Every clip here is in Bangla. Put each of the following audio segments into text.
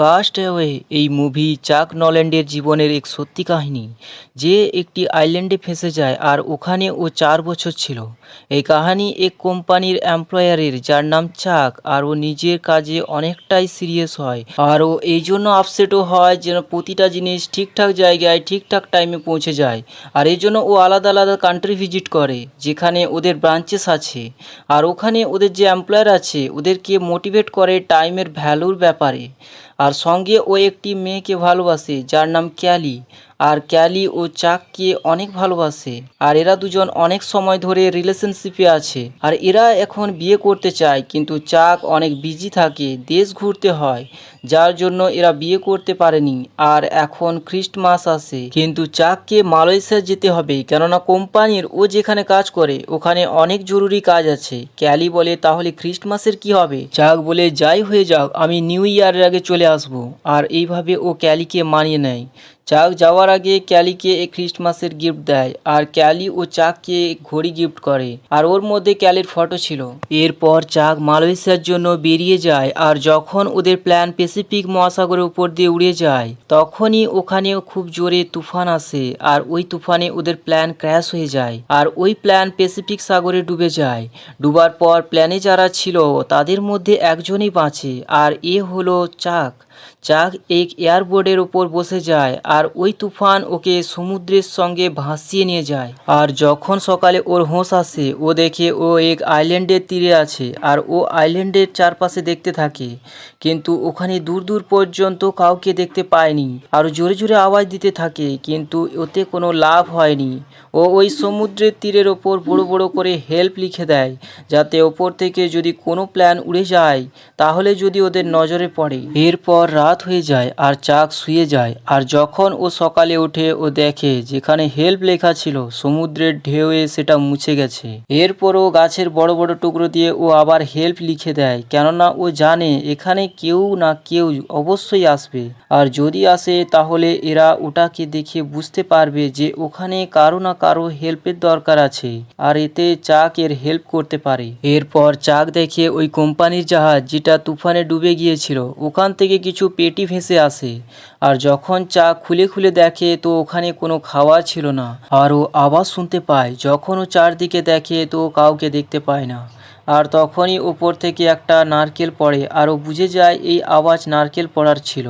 কাস্ট অ্যাওয়ে এই মুভি চাক নল্যান্ডের জীবনের এক সত্যি কাহিনী, যে একটি আইল্যান্ডে ফেঁসে যায় আর ওখানে ও 4 বছর ছিল। এই কাহিনী এক কোম্পানির এমপ্লয়ারের, যার নাম চাক, আর ও নিজের কাজে অনেকটাই সিরিয়াস হয়, আর ও এই জন্য আপসেটও হয় যেন প্রতিটা জিনিস ঠিকঠাক জায়গায় ঠিকঠাক টাইমে পৌঁছে যায়। আর এই জন্য ও আলাদা আলাদা কান্ট্রি ভিজিট করে যেখানে ওদের ব্রাঞ্চেস আছে, আর ওখানে ওদের যে এমপ্লয়ার আছে ওদেরকে মোটিভেট করে টাইমের ভ্যালুর ব্যাপারে। আর সঙ্গে ও একটি মেয়েকে ভালোবাসে যার নাম ক্যালি, আর ক্যালি ও চাককে অনেক ভালোবাসে, আর এরা দুজন অনেক সময় ধরে রিলেশনশিপে আছে। আর এরা এখন বিয়ে করতে চায়, কিন্তু চাক অনেক বিজি থাকে, দেশ ঘুরতে হয়, যার জন্য এরা বিয়ে করতে পারেনি। আর এখন খ্রিস্টমাস আসে, কিন্তু চাককে মালয়েশিয়া যেতে হবে, কেননা কোম্পানির ও যেখানে কাজ করে ওখানে অনেক জরুরি কাজ আছে। ক্যালি বলে, তাহলে খ্রিস্টমাসের কি হবে? চাক বলে, যাই হয়ে যাক, আমি নিউ ইয়ারের আগে চলে আসবো। আর এইভাবে ও ক্যালিকে মানিয়ে নেয়। চাক যাওয়ার আগে ক্যালিকে এক খ্রিস্টমাসের গিফট দেয়, আর ক্যালি ও চাককে ঘড়ি গিফট করে, আর ওর মধ্যে ক্যালির ফটো ছিল। এরপর চাক মালয়েশিয়ার জন্য বেরিয়ে যায়, আর যখন ওদের প্ল্যান প্যাসিফিক মহাসাগরের উপর দিয়ে উড়ে যায়, তখনই ওখানেও খুব জোরে তুফান আসে, আর ওই তুফানে ওদের প্ল্যান ক্র্যাশ হয়ে যায়, আর ওই প্ল্যান প্যাসিফিক সাগরে ডুবে যায়। ডুবার পর প্ল্যানে যারা ছিল তাদের মধ্যে একজনই বাঁচে, আর এ হলো চাক। চাক এক এয়ারবোর্ডের উপর বসে যায়, আর ওই তুফান ওকে সমুদ্রের সঙ্গে ভাসিয়ে নিয়ে যায়। আর যখন সকালে ওর হোঁশ আসে, ও দেখে ও এক আইল্যান্ডের তীরে আছে, আর ও আইল্যান্ডের চারপাশে দেখতে থাকে, কিন্তু ওখানে দূর দূর পর্যন্ত কাউকে দেখতে পায়নি। আর জোরে জোরে আওয়াজ দিতে থাকে, কিন্তু ওতে কোনো লাভ হয়নি। ও ওই সমুদ্রের তীরের ওপর বড় বড় করে হেল্প লিখে দেয়, যাতে ওপর থেকে যদি কোনো প্ল্যান উড়ে যায় তাহলে যদি ওদের নজরে পড়ে। এরপর রাত হয়ে যায়, আর চাক শুয়ে যায়। আর যখন ও সকালে ওঠে, ও দেখে যেখানে হেল্প লেখা ছিল সমুদ্রের ঢেউয়ে সেটা মুছে গেছে। এরপরও গাছের বড় বড় টুকরো দিয়ে ও আবার হেল্প লিখে দেয়, কেননা ও জানে এখানে কেউ না কেউ অবশ্যই আসবে, আর যদি আসে তাহলে এরা ওটাকে দেখে বুঝতে পারবে যে ওখানে কারো না কারো হেল্পের দরকার আছে, আর এতে চাক এর হেল্প করতে পারে। এরপর চাক দেখে ওই কোম্পানির জাহাজ যেটা তুফানে ডুবে গিয়েছিল, ওখান থেকে কিছু পেটি ভেসে আসে। আর যখন চাক খুলে খুলে দেখে তো ওখানে কোনো খাবার ছিল না, আর ও আওয়াজ শুনতে পায়। যখন ও চারদিকে দেখে তো কাউকে দেখতে পায় না। আর তখনই ওপর থেকে একটা নারকেল পড়ে, আর ও বুঝে যায় এই আওয়াজ নারকেল পড়ার ছিল।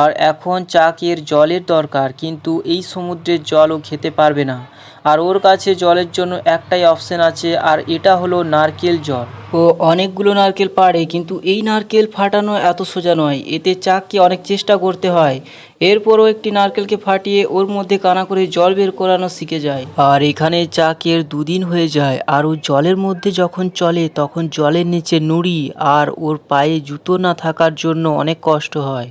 আর এখন চাকের জলের দরকার, কিন্তু এই সমুদ্রের জল ও খেতে পারবে না, আর ওর কাছে জলের জন্য একটাই অপশন আছে, আর এটা হলো নারকেল জল। ও অনেকগুলো নারকেল পাড়ে, কিন্তু এই নারকেল ফাটানো এত সোজা নয়, এতে চাককে অনেক চেষ্টা করতে হয়। এরপরও একটি নারকেলকে ফাটিয়ে ওর মধ্যে কানা করে জল বের করানো শিখে যায়। আর এখানে চাকের 2 দিন হয়ে যায়, আর ও জলের মধ্যে যখন চলে তখন জলের নিচে নুড়ি, আর ওর পায়ে জুতো না থাকার জন্য অনেক কষ্ট হয়,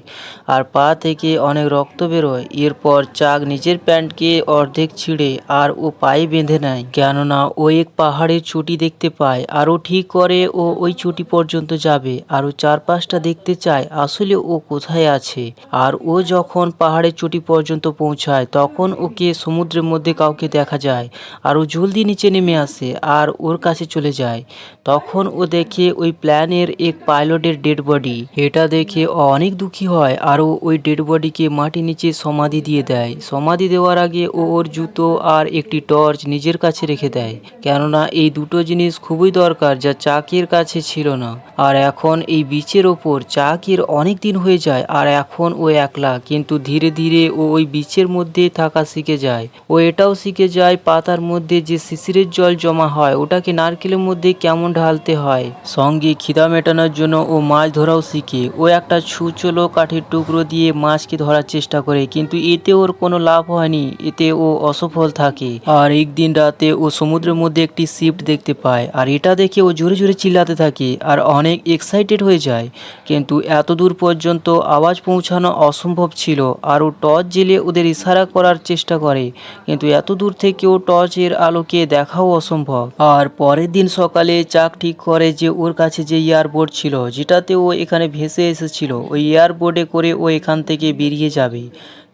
আর পা থেকে অনেক রক্ত বেরোয়। এরপর চাক নিজের প্যান্টকে অর্ধেক ছিঁড়ে আর ও পায়ে বেঁধে নেয়, কেননা ও এক পাহাড়ের চটি দেখতে পায়, আর ও ঠিক করে ও ওই চটি পর্যন্ত যাবে, আর ও চারপাশটা দেখতে চায় আসলে ও কোথায় আছে। আর ও যখন পাহাড়ের চটি পর্যন্ত পৌঁছায় তখন ওকে সমুদ্রের মধ্যে কাউকে দেখা যায়, আর ও জলদি নিচে নেমে আসে আর ওর কাছে চলে যায়। তখন ও দেখে ওই প্ল্যানের এক পাইলটের ডেড বডি। এটা দেখে ও অনেক দুঃখী হয়, আর ও ওই ডেড বডিকে মাটির নিচে সমাধি দিয়ে দেয়। সমাধি দেওয়ার আগে ও ওর জুতো আর একটি টর্চ নিজের কাছে রেখে দেয়, কেননা এই দুটো জিনিস খুবই দরকার, যা চাকের কাছে ছিল না। আর এখন এই বিচের ওপর চাকের অনেক দিন হয়ে যায়, আর এখন ও একলা, কিন্তু ধীরে ধীরে ও ওই বিচের মধ্যে থাকা শিখে যায়। ও এটাও শিখে যায় পাতার মধ্যে যে শিশিরের জল জমা হয় ওটাকে নারকেলের মধ্যে কেমন ঢালতে হয়। সঙ্গে খিদা মেটানোর জন্য ও মাছ ধরাও শিখে। ও একটা ছুঁচলো কাঠের টুকরো দিয়ে মাছকে ধরার চেষ্টা করে, কিন্তু এতে ওর কোনো লাভ হয়নি, এতে ও অসফল থাকে। আর একদিন রাতে ও সমুদ্রের মধ্যে একটি শিপ দেখতে পায়, আর এটা দেখে ও জোরে জোরে চিল্লাতে থাকে আর অনেক এক্সাইটেড হয়ে যায়, কিন্তু এত দূর পর্যন্ত আওয়াজ পৌঁছানো অসম্ভব ছিল। আর ও টর্চ জেলে ওদের ইশারা করার চেষ্টা করে, কিন্তু এত দূর থেকেও টর্চের আলোকে দেখাও অসম্ভব। আর পরের দিন সকালে চাক ঠিক করে যে ওর কাছে যে এয়ারবোর্ড ছিল যেটাতে ও এখানে ভেসে এসেছিল, ওই এয়ারবোর্ডে করে ও এখান থেকে বেরিয়ে যাবে,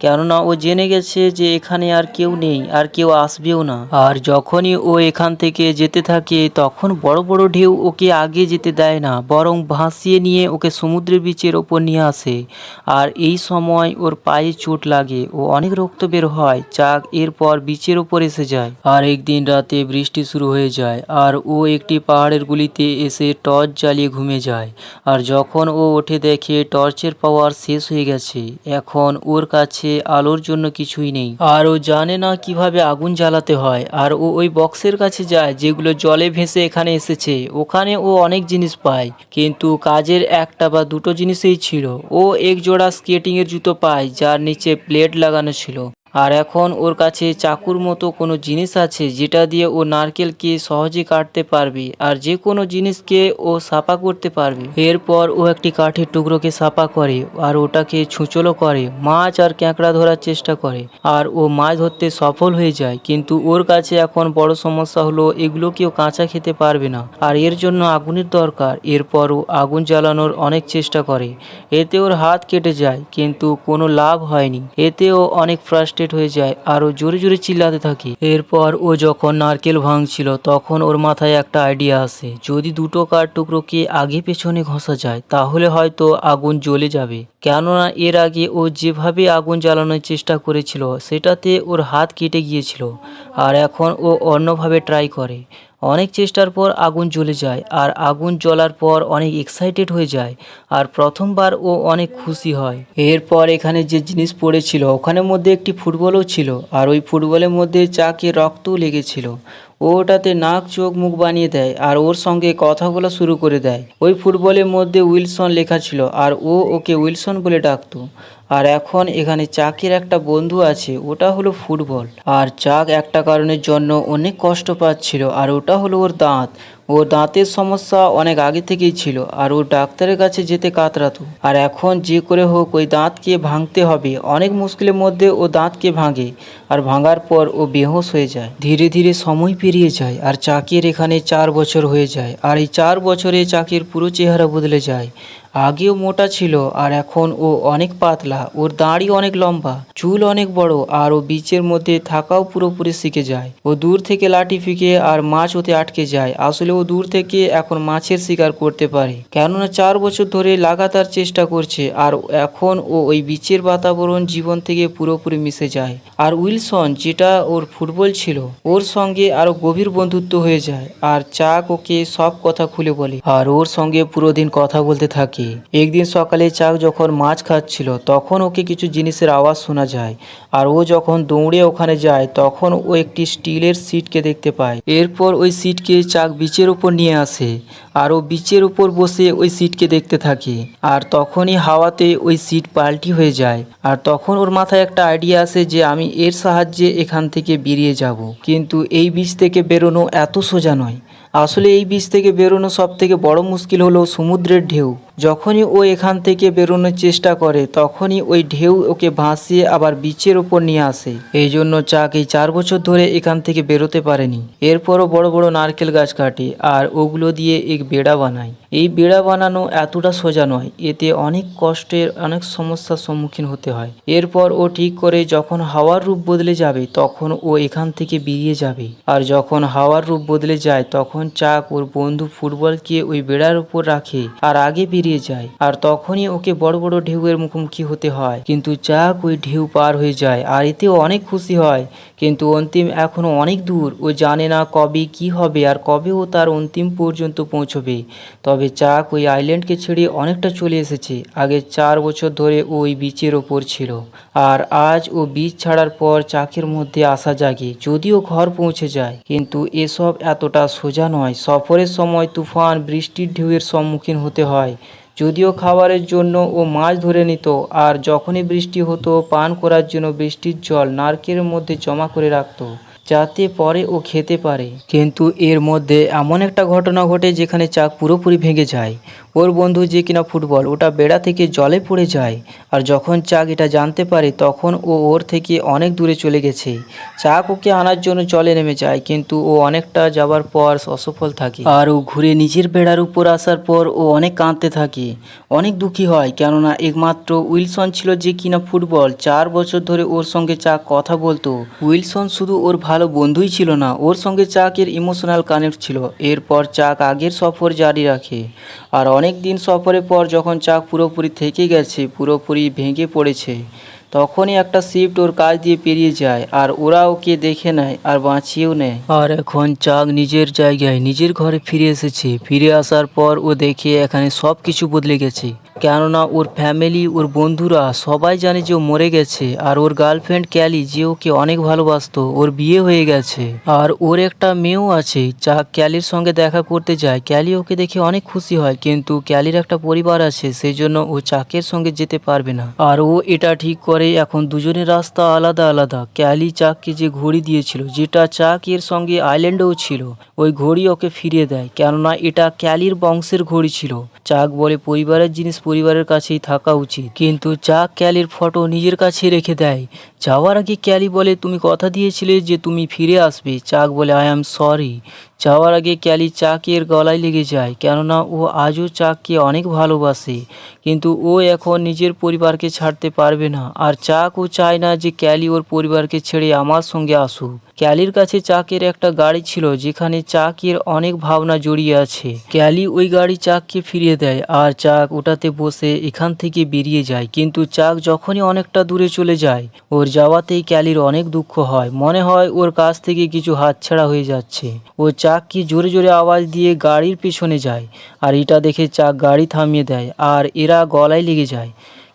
কেননা ও জেনে গেছে যে এখানে আর কেউ নেই আর কেউ আসবেও না। আর যখনই ও এখান থেকে যেতে থাকে তখন বড় বড় ঢেউ ওকে আগে যেতে দেয় না, বরং ভাসিয়ে নিয়ে ওকে সমুদ্রের বিচের ওপর নিয়ে আসে। আর এই সময় ওর পায়ে চোট লাগে ও অনেক রক্ত বের হয়। চাক এরপর বিচের ওপর এসে যায়। আর একদিন রাতে বৃষ্টি শুরু হয়ে যায় আর ও একটি পাহাড়ের গুলিতে এসে টর্চ জ্বালিয়ে ঘুমিয়ে যায়। আর যখন ও ওঠে দেখে টর্চের পাওয়ার শেষ হয়ে গেছে, এখন ওর কাছে আলোর জন্য কিছুই নেই। আর ও জানে না কিভাবে আগুন জ্বালাতে হয়। আর ও ওই বক্সের কাছে যায় যেগুলো জলে ভেসে এখানে এসেছে। ওখানে ও অনেক জিনিস পায়, কিন্তু কাজের একটা বা দুটো জিনিসই ছিল। ও এক জোড়া স্কেটিং এর জুতো পায় যার নিচে প্লেট লাগানো ছিল। আর এখন ওর কাছে চাকুর মতো কোনো জিনিস আছে যেটা দিয়ে ও নারকেলকে সহজে কাটতে পারবে আর যে কোনো জিনিসকে ও সাপা করতে পারবে। এরপর ও একটি কাঠের টুকরোকে সাপা করে আর ওটাকে ছুঁচলো করে, মাছ আর ক্যাঁকড়া ধরার চেষ্টা করে। আর ও মাছ ধরতে সফল হয়ে যায়, কিন্তু ওর কাছে এখন বড় সমস্যা হলো এগুলোকেও কাঁচা খেতে পারবে না আর এর জন্য আগুনের দরকার। এরপর ও আগুন জ্বালানোর অনেক চেষ্টা করে, এতে ওর হাত কেটে যায় কিন্তু কোনো লাভ হয়নি। এতে ও অনেক ফ্রাস্ট্রেট হয়ে যায় আর ও জোরে জোরে চিল্লাতে থাকে। এরপর ও যখন নারকেল ভাঙছিল তখন ওর মাথায় একটা আইডিয়া আসে, যদি দুটো কাঠ টুকরোকে আগে পেছনে ঘষা যায় তাহলে হয়তো আগুন জ্বলে যাবে। কেননা এর আগে ও যেভাবে আগুন জ্বালানোর চেষ্টা করেছিল সেটাতে ওর হাত কেটে গিয়েছিল। আর এখন ও অন্যভাবে ট্রাই করে। অনেক চেষ্টার পর আগুন জ্বলে যায় আর আগুন জ্বলার পর অনেক এক্সাইটেড হয়ে যায় আর প্রথমবার ও অনেক খুশি হয়। এরপর এখানে যে জিনিস পড়েছিল ওখানের মধ্যে একটি ফুটবলও ছিল আর ওই ফুটবলের মধ্যে চাকে রক্তও লেগেছিল। ও ওটাতে নাক চোখ মুখ বানিয়ে দেয় আর ওর সঙ্গে কথা বলা শুরু করে দেয়। ওই ফুটবলের মধ্যে উইলসন লেখা ছিল আর ও ওকে উইলসন বলে ডাকতো। আর এখন এখানে চাকের একটা বন্ধু আছে, ওটা হলো ফুটবল। আর চাক একটা কারণের জন্য অনেক কষ্ট পাচ্ছিল আর ওটা হলো ওর দাঁত। ওর দাঁতের সমস্যা অনেক আগে থেকেই ছিল আর ও ডাক্তারের কাছে যেতে কাতরাতো। আর এখন যে করে হোক ওই দাঁতকে ভাঙতে হবে। অনেক মুশকিলের মধ্যে ও দাঁতকে ভাঙে আর ভাঙার পর ও বেহুঁশ হয়ে যায়। ধীরে ধীরে সময় পেরিয়ে যায় আর চাকের এখানে 4 বছর হয়ে যায়। আর এই 4 বছরে চাকের পুরো চেহারা বদলে যায়। আগেও মোটা ছিল আর এখন ও অনেক পাতলা, ওর দাড়ি অনেক লম্বা, চুল অনেক বড় আর ও বিচের মধ্যে থাকাও পুরোপুরি শিখে যায়। ও দূর থেকে লাঠি ফিকে আর মাছ ওতে আটকে যায়। আসলে ও দূর থেকে এখন মাছের শিকার করতে পারে, কেননা 4 বছর ধরে লাগাতার চেষ্টা করছে। আর এখন ও ওই বিচের বাতাবরণ জীবন থেকে পুরোপুরি মিশে যায়। আর উইলসন, যেটা ওর ফুটবল ছিল, ওর সঙ্গে আরো গভীর বন্ধুত্ব হয়ে যায়। আর চাক ওকে সব কথা খুলে বলে আর ওর সঙ্গে পুরো দিন কথা বলতে থাকে। একদিন সকালে চাক যখন মাছ খাচ্ছিল তখন ওকে কিছু জিনিসের আওয়াজ শোনা যায়। আর ও যখন দৌড়ে ওখানে যায় তখন ও একটি স্টিলের সিটকে দেখতে পায়। এরপর ওই সিটকে চাক বিচের উপর নিয়ে আসে আর ও বিচের উপর বসে ওই সিটকে দেখতে থাকে। আর তখনই হাওয়াতে ওই সিট পাল্টি হয়ে যায়। আর তখন ওর মাথায় একটা আইডিয়া আসে যে আমি এর সাহায্যে এখান থেকে বেরিয়ে যাব। কিন্তু এই বিচ থেকে বেরোনো এত সোজা নয়। আসলে এই বিচ থেকে বেরোনো সব থেকে বড় মুশকিল হলো সমুদ্রের ঢেউ। যখনই ও এখান থেকে বেরোনোর চেষ্টা করে তখনই ওই ঢেউ ওকে ভাসিয়ে আবার বিচের ওপর নিয়ে আসে। এই জন্য চাক এই 4 বছর ধরে এখান থেকে বেরোতে পারেনি। এরপরও বড় বড় নারকেল গাছ কাটে আর ওগুলো দিয়ে এক বেড়া বানায়। এই বেড়া বানানো এতটা সোজা নয়, এতে অনেক কষ্টের অনেক সমস্যার সম্মুখীন হতে হয়। এরপর ও ঠিক করে যখন হাওয়ার রূপ বদলে যাবে তখন ও এখান থেকে বেরিয়ে যাবে। আর যখন হাওয়ার রূপ বদলে যায় তখন চাক ওর বন্ধু ফুটবলকে ওই বেড়ার উপর রাখে আর আগে বেরিয়ে যায়। আর তখনই ওকে বড় বড় ঢেউয়ের মুখোমুখি হতে হয়, কিন্তু চাক ওই ঢেউ পার হয়ে যায় আর এতেও অনেক খুশি হয়। কিন্তু অন্তিম এখনো অনেক দূর, ও জানে না কবে কি হবে আর কবে ও তার অন্তিম পর্যন্ত পৌঁছবে। তবে চাক ওই আইল্যান্ডকে ছেড়ে অনেকটা চলে এসেছে। আগে 4 বছর ধরে ও ওই বিচের ওপর ছিল আর আজ ও বিচ ছাড়ার পর চাকের মধ্যে আশা জাগে, যদিও ঘর পৌঁছে যায়। কিন্তু এসব এতটা সোজা নয়। সফরের সময় তুফান, বৃষ্টির ঢেউয়ের সম্মুখীন হতে হয়। যদিও খাবারের জন্য ও মাছ ধরে নিত আর যখনই বৃষ্টি হতো পান করার জন্য বৃষ্টির জল নারকেলের মধ্যে জমা করে রাখতো। যাতে পরে ও খেতে পারে। কিন্তু এর মধ্যে এমন একটা ঘটনা ঘটে যেখানে চাক পুরোপুরি ভেঙে যায়। ওর বন্ধু যে কিনা ফুটবল, ওটা বেড়া থেকে জলে পড়ে যায়। আর যখন চাক এটা জানতে পারে তখন ও ওর থেকে অনেক দূরে চলে গেছে। চাক ওকে আনার জন্য জলে নেমে যায়, কিন্তু ও অনেকটা যাবার পর অসফল থাকে। আর ও ঘুরে নিজের বেড়ার উপর আসার পর ও অনেক কাঁদতে থাকে, অনেক দুঃখী হয়, কেননা একমাত্র উইলসন ছিল যে কিনা ফুটবল 4 বছর ধরে ওর সঙ্গে চাক কথা বলতো। উইলসন শুধু ওর ভালো বন্ধুই ছিল না, ওর সঙ্গে চাকের ইমোশনাল কানেক্ট ছিল। এরপর চাক আগের সফর জারি রাখে। আর অনেক দিন সফরের পর যখন চাক পুরোপুরি থেকে গেছে, পুরোপুরি ভেঙে পড়েছে, তখনই একটা শিফট ওর কাছ দিয়ে পেরিয়ে যায় আর ওরা ওকে দেখে নেয় আর বাঁচিয়েও নেয়। আর এখন চাক নিজের জায়গায় নিজের ঘরে ফিরে এসেছে। ফিরে আসার পর ও দেখে এখানে সব কিছু বদলে গেছে, কেননা ওর ফ্যামিলি, ওর বন্ধুরা সবাই জানে যে ও মরে গেছে। আর ওর গার্লফ্রেন্ড ক্যালি, যে ওকে অনেক ভালোবাসতো, ওর বিয়ে হয়ে গেছে। আর ওর একটা মেয়েও আছে। চাক ক্যালির সঙ্গে দেখা করতে যায়। ক্যালি ওকে দেখে অনেক খুশি হয়, কিন্তু ক্যালির একটা পরিবার আছে, সেই জন্য ও চাকের সঙ্গে যেতে পারবে না। আর ও এটা ঠিক করে এখন দুজনের রাস্তা আলাদা আলাদা। ক্যালি চাককে যে ঘড়ি দিয়েছিল, যেটা চাক এর সঙ্গে আইল্যান্ডেও ছিল, ওই ঘড়ি ওকে ফিরিয়ে দেয়, কেননা এটা ক্যালির বংশের ঘড়ি ছিল। চাক বলে পরিবারের জিনিস পরিবারের কাছেই থাকা উচিত, কিন্তু চাক ক্যালির ফটো নিজের কাছে রেখে দেয়। যাওয়ার আগে ক্যালি বলে, তুমি কথা দিয়েছিলে যে তুমি ফিরে আসবে। চাক বলে, আই অ্যাম সরি। যাওয়ার আগে ক্যালি চাকের গলায় লেগে যায়, কেননা ও আজও চাককে অনেক ভালোবাসে, কিন্তু ও এখন নিজের পরিবারকে ছাড়তে পারবে না। আর চাকও চায় না যে ক্যালি ওর পরিবারকে ছেড়ে আমার সঙ্গে আসুক। ক্যালির কাছে চাকের একটা গাড়ি ছিল, যেখানে চাকের অনেক ভাবনা জড়িয়ে আছে। ক্যালি ওই গাড়ি চাককে ফিরিয়ে দেয় আর চাক ওটাতে বসে এখান থেকে বেরিয়ে যায়। কিন্তু চাক যখনই অনেকটা দূরে চলে যায়, ওর যাওয়াতেই ক্যালির অনেক দুঃখ হয়, মনে হয় ওর কাছ থেকে কিছু হাতছাড়া হয়ে যাচ্ছে। ও চাককে জোরে জোরে আওয়াজ দিয়ে গাড়ির পেছনে যায়, আর এটা দেখে চাক গাড়ি থামিয়ে দেয় আর এরা গলায় লেগে যায়।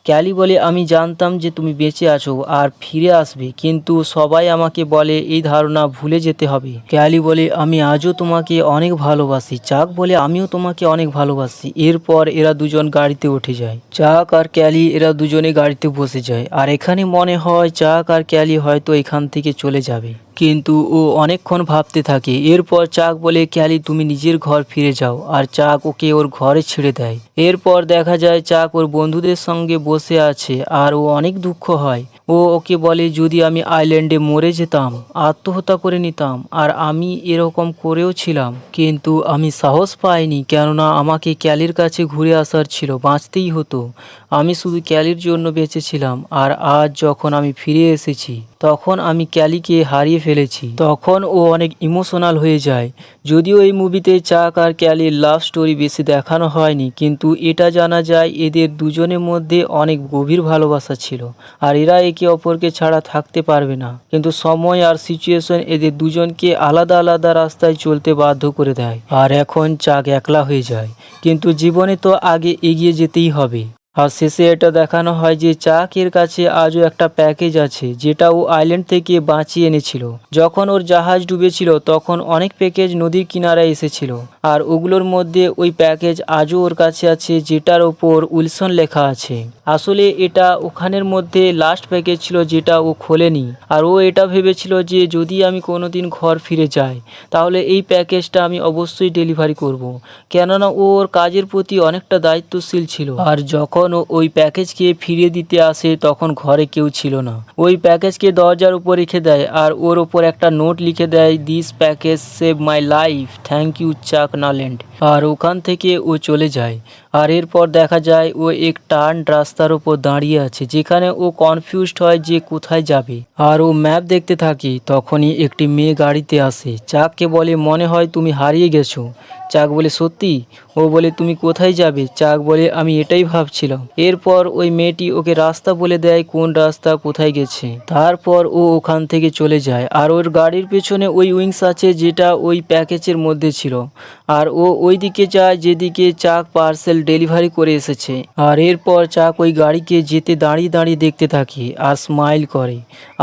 ক্যালি বলে, আমি জানতাম যে তুমি বেঁচে আছো আর ফিরে আসবে, কিন্তু সবাই আমাকে বলে এই ধারণা ভুলে যেতে হবে। ক্যালি বলে, আমি আজও তোমাকে অনেক ভালোবাসি। চাক বলে, আমিও তোমাকে অনেক ভালোবাসি। এরপর এরা দুজন গাড়িতে উঠে যায়। চাক আর ক্যালি এরা দুজনে গাড়িতে বসে যায়। আর এখানে মনে হয় চাক আর ক্যালি হয়তো এখান থেকে চলে যাবে, কিন্তু ও অনেকক্ষণ ভাবতে থাকে। এরপর চাক বলে, ক্যালি তুমি নিজের ঘর ফিরে যাও। আর চাক ওকে ওর ঘরে ছেড়ে দেয়। এরপর দেখা যায় চাক ওর বন্ধুদের সঙ্গে বসে আছে আর ও অনেক দুঃখ হয়। ও ওকে বলে, যদি আমি আইল্যান্ডে মরে যেতাম, আত্মহত্যা করে নিতাম। আর আমি এরকম করেও ছিলাম, কিন্তু আমি সাহস পাইনি, কেননা আমাকে ক্যালির কাছে ঘুরে আসার ছিল, বাঁচতেই হতো। আমি শুধু ক্যালির জন্য বেঁচেছিলাম। আর আজ যখন আমি ফিরে এসেছি, তখন আমি ক্যালিকে হারিয়ে ফেলেছি। তখন ও অনেক ইমোশনাল হয়ে যায়। যদিও এই মুভিতে চাক আর ক্যালির লাভ স্টোরি বেশি দেখানো হয়নি, কিন্তু এটা জানা যায় এদের দুজনের মধ্যে অনেক গভীর ভালোবাসা ছিল, আর এরা একে অপরকে ছাড়া থাকতে পারবে না। কিন্তু সময় আর সিচুয়েশন এদের দুজনকে আলাদা আলাদা রাস্তায় চলতে বাধ্য করে দেয়। আর এখন চাক একলা হয়ে যায়, কিন্তু জীবনে তো আগে এগিয়ে যেতেই হবে। আর শেষে এটা দেখানো হয় যে চাকের কাছে আজও একটা প্যাকেজ আছে, যেটা ও আইল্যান্ড থেকে বাঁচিয়ে এনেছিল। যখন ওর জাহাজ ডুবেছিল, তখন অনেক প্যাকেজ নদীর কিনারায় এসেছিল, আর ওগুলোর মধ্যে ওই প্যাকেজ আজও ওর কাছে আছে, যেটার ওপর উইলসন লেখা আছে। আসলে এটা ওখানের মধ্যে লাস্ট প্যাকেজ ছিল, যেটা ও খোলেনি। আর ও এটা ভেবেছিল যে যদি আমি কোনোদিন ঘর ফিরে যাই, তাহলে এই প্যাকেজটা আমি অবশ্যই ডেলিভারি করব, কেননা ও ওর কাজের প্রতি অনেকটা দায়িত্বশীল ছিল। আর যখন ও ওই প্যাকেজকে ফিরিয়ে দিতে আসে, তখন ঘরে কেউ ছিল না। ওই প্যাকেজকে দরজার উপর রেখে দেয় আর ওর ওপর একটা নোট লিখে দেয়, this package save my life, thank you Chuck Noland. আর ওখান থেকে ও চলে যায়। আর এরপর দেখা যায় ও এক টার্ন রাস্তার ওপর দাঁড়িয়ে আছে, যেখানে ও কনফিউজড হয় যে কোথায় যাবে। আর ও ম্যাপ দেখতে থাকে। তখনই একটি মেয়ে গাড়িতে আসে। চাককে বলে, মনে হয় তুমি হারিয়ে গেছো। চাক বলে, সত্যি? ও বলে, তুমি কোথায় যাবে? চাক বলে, আমি এটাই ভাবছিলাম। এরপর ওই মেয়েটি ওকে রাস্তা বলে দেয়, কোন রাস্তা কোথায় গেছে। তারপর ও ওখান থেকে চলে যায়। আর ওর গাড়ির পেছনে ওই উইংস আছে, যেটা ওই প্যাকেজের মধ্যে ছিল। আর ও ওই দিকে যায় যেদিকে চাক পার্সেল ডেলিভারি করে এসেছে। আর এরপর চাক ওই গাড়িকে যেতে দাঁড়িয়ে দাঁড়িয়ে দেখতে থাকে আর স্মাইল করে।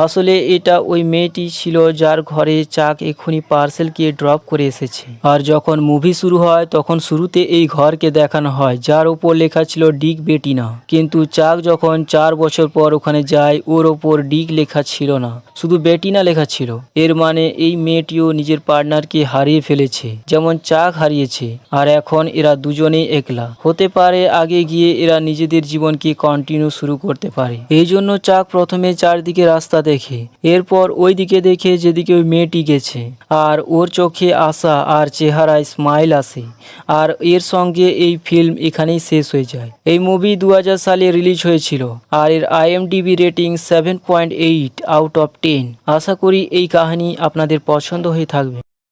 আসলে এটা ওই মেয়েটি ছিল যার ঘরে চাক এক্ষুনি পার্সেল গিয়ে ড্রপ করে এসেছে। আর যখন মুভি শুরু হয় তখন শুরুতে এই ঘরকে দেখানো হয় যার ওপর লেখা ছিল ডিক বেটিনা, কিন্তু চাক যখন 4 বছর পর ওখানে যায় ওর ওপর ডিক লেখা ছিল না, শুধু বেটিনা লেখা ছিল। এর মানে এই মেয়েটিও নিজের পার্টনারকে হারিয়ে ফেলেছে যেমন চাক হারিয়েছে, আর এখন এরা দুজনেই একলা। হতে পারে আগে গিয়ে এরা নিজেদের জীবনকে কন্টিনিউ শুরু করতে পারে। এই জন্য চাক প্রথমে চারদিকে রাস্তা দেখে, এরপর ওই দিকে দেখে যেদিকে ওই মেয়েটি গেছে, আর ওর চোখে আশা আর চেহারায় স্মাইল আসে। আর এর সঙ্গে এই ফিল্ম এখানেই শেষ হয়ে যায়। এই মুভি 2000 সালে রিলিজ হয়েছিল আর এর IMDb রেটিং 7.8 আউট অফ 10। আশা করি এই কাহিনী আপনাদের পছন্দ হয়ে থাকবে।